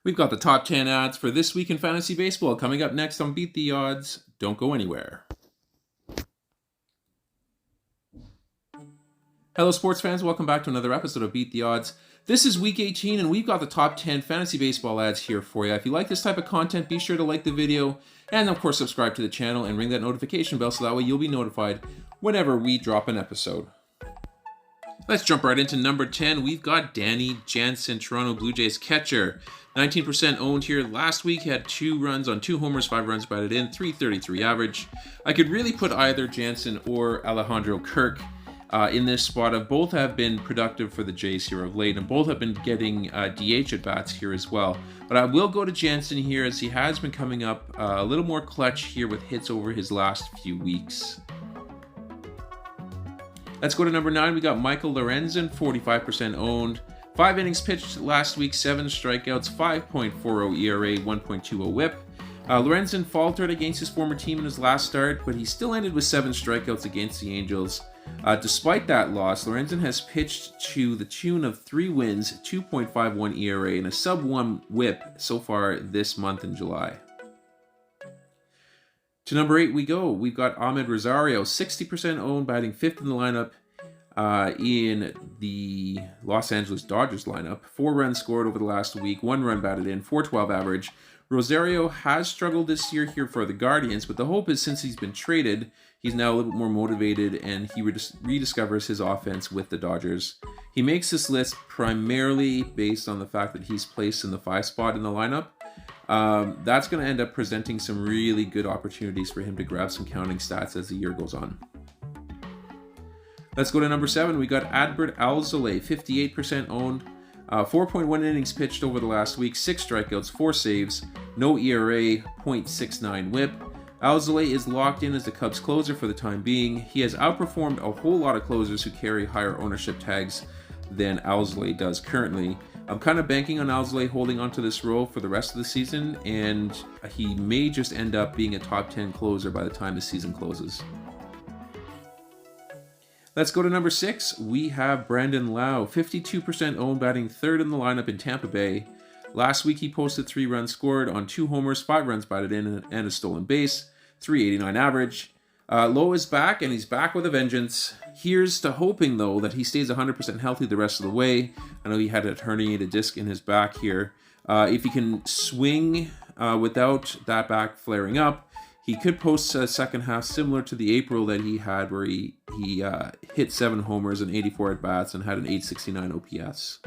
We've got the top 10 ads for this week in fantasy baseball coming up next on Beat the Odds. Don't go anywhere. Hello, sports fans. Welcome back to another episode of Beat the Odds. This is week 18, and we've got the top 10 fantasy baseball ads here for you. If you like this type of content, be sure to like the video and, of course, subscribe to the channel and ring that notification bell so that way you'll be notified whenever we drop an episode. Let's jump right into number 10. We've got Danny Jansen, Toronto Blue Jays catcher. 19% owned here. Last week had 2 runs on 2 homers, 5 runs batted in, .333 average. I could really put either Jansen or Alejandro Kirk in this spot. Both have been productive for the Jays here of late, and both have been getting DH at-bats here as well. But I will go to Jansen here as he has been coming up a little more clutch here with hits over his last few weeks. Let's go to number 9. We got Michael Lorenzen, 45% owned. 5 innings pitched last week, 7 strikeouts, 5.40 ERA, 1.20 whip. Lorenzen faltered against his former team in his last start, but he still ended with 7 strikeouts against the Angels. Despite that loss, Lorenzen has pitched to the tune of 3 wins, 2.51 ERA, and a sub-1 whip so far this month in July. To number 8 we go. We've got Ahmed Rosario, 60% owned, batting 5th in the lineup in the Los Angeles Dodgers lineup. 4 runs scored over the last week, 1 run batted in, .412 average. Rosario has struggled this year here for the Guardians, but the hope is since he's been traded, he's now a little bit more motivated and he rediscovers his offense with the Dodgers. He makes this list primarily based on the fact that he's placed in the 5 spot in the lineup. That's going to end up presenting some really good opportunities for him to grab some counting stats as the year goes on. Let's go to number 7. We got Adbert Alzolay, 58% owned. 4.1 innings pitched over the last week, 6 strikeouts, 4 saves, no ERA, .69 whip. Alzolay is locked in as the Cubs closer for the time being. He has outperformed a whole lot of closers who carry higher ownership tags than Alzolay does currently. I'm kind of banking on Alzolay holding onto this role for the rest of the season, and he may just end up being a top 10 closer by the time the season closes. Let's go to number 6. We have Brandon Lau, 52% owned, batting 3rd in the lineup in Tampa Bay. Last week he posted 3 runs scored on 2 homers, 5 runs batted in, and a stolen base, .389 average. Lowe is back, and he's back with a vengeance. Here's to hoping, though, that he stays 100% healthy the rest of the way. I know he had a herniated disc in his back here. If he can swing without that back flaring up, he could post a second half similar to the April that he had, where he hit 7 homers and 84 at-bats and had an .869 OPS.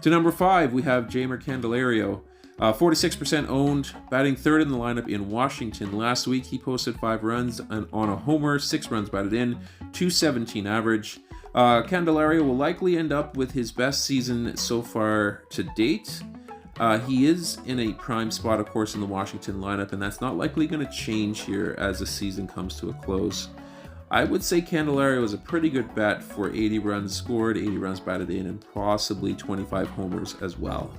To number 5, we have Jeimer Candelaria. 46% owned, batting 3rd in the lineup in Washington. Last week, he posted 5 runs on a homer, 6 runs batted in, .217 average. Candelaria will likely end up with his best season so far to date. He is in a prime spot, of course, in the Washington lineup, and that's not likely going to change here as the season comes to a close. I would say Candelaria was a pretty good bet for 80 runs scored, 80 runs batted in, and possibly 25 homers as well.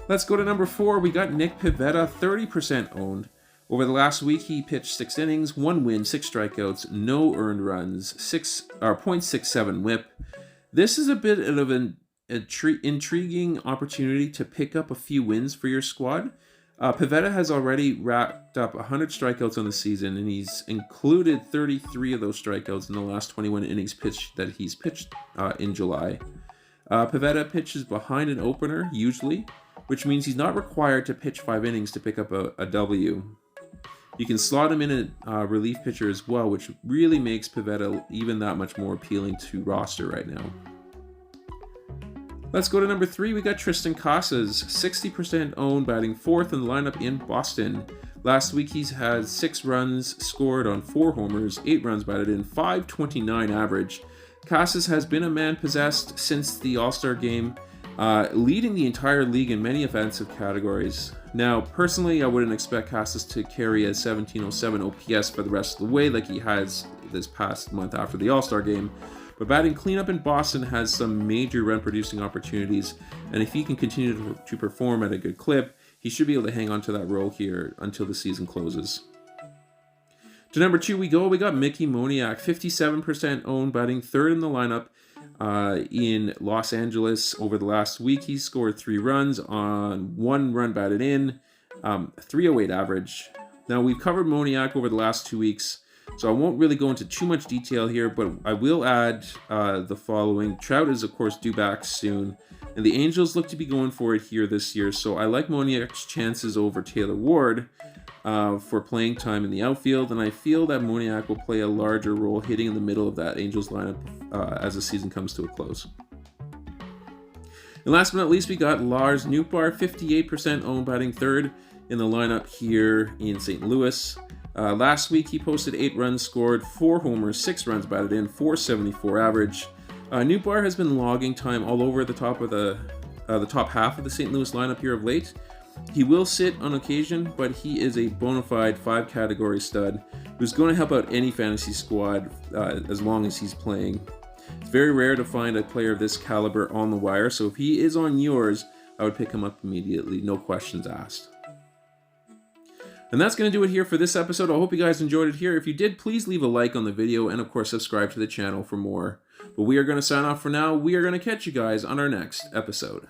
Let's go to number 4. We got Nick Pivetta, 30% owned. Over the last week, he pitched 6 innings, 1 win, 6 strikeouts, no earned runs, .67 whip. This is a bit of an intriguing opportunity to pick up a few wins for your squad. Pivetta has already racked up 100 strikeouts on the season, and he's included 33 of those strikeouts in the last 21 innings pitched that he's pitched in July. Pivetta pitches behind an opener, usually, which means he's not required to pitch 5 innings to pick up a W. You can slot him in a relief pitcher as well, which really makes Pivetta even that much more appealing to roster right now. Let's go to number 3. We got Tristan Casas, 60% owned, batting 4th in the lineup in Boston. Last week he's had 6 runs scored on 4 homers, 8 runs batted in, .529 average. Casas has been a man possessed since the All-Star game, leading the entire league in many offensive categories. Now, personally, I wouldn't expect Casas to carry a 1707 OPS for the rest of the way like he has this past month after the All-Star game, but batting cleanup in Boston has some major run-producing opportunities, and if he can continue to perform at a good clip, he should be able to hang on to that role here until the season closes. To number 2 we go. We got Mickey Moniak, 57% owned, batting 3rd in the lineup. in Los Angeles over the last week. He scored 3 runs on 1 run batted in, 308 average. Now, we've covered Moniak over the last 2 weeks, so I won't really go into too much detail here, but I will add the following. Trout is, of course, due back soon, and the Angels look to be going for it here this year, so I like Moniak's chances over Taylor Ward for playing time in the outfield, and I feel that Moniak will play a larger role hitting in the middle of that Angels lineup as the season comes to a close. And last but not least, we got Lars Newbar, 58% owned, batting third in the lineup here in St. Louis. Last week, he posted 8 runs scored, 4 homers, 6 runs batted in, 474 average. Newbar has been logging time all over the top of the top half of the St. Louis lineup here of late. He will sit on occasion, but he is a bona fide 5-category stud who's going to help out any fantasy squad as long as he's playing. It's very rare to find a player of this caliber on the wire, so if he is on yours, I would pick him up immediately, no questions asked. And that's going to do it here for this episode. I hope you guys enjoyed it here. If you did, please leave a like on the video and, of course, subscribe to the channel for more. But we are going to sign off for now. We are going to catch you guys on our next episode.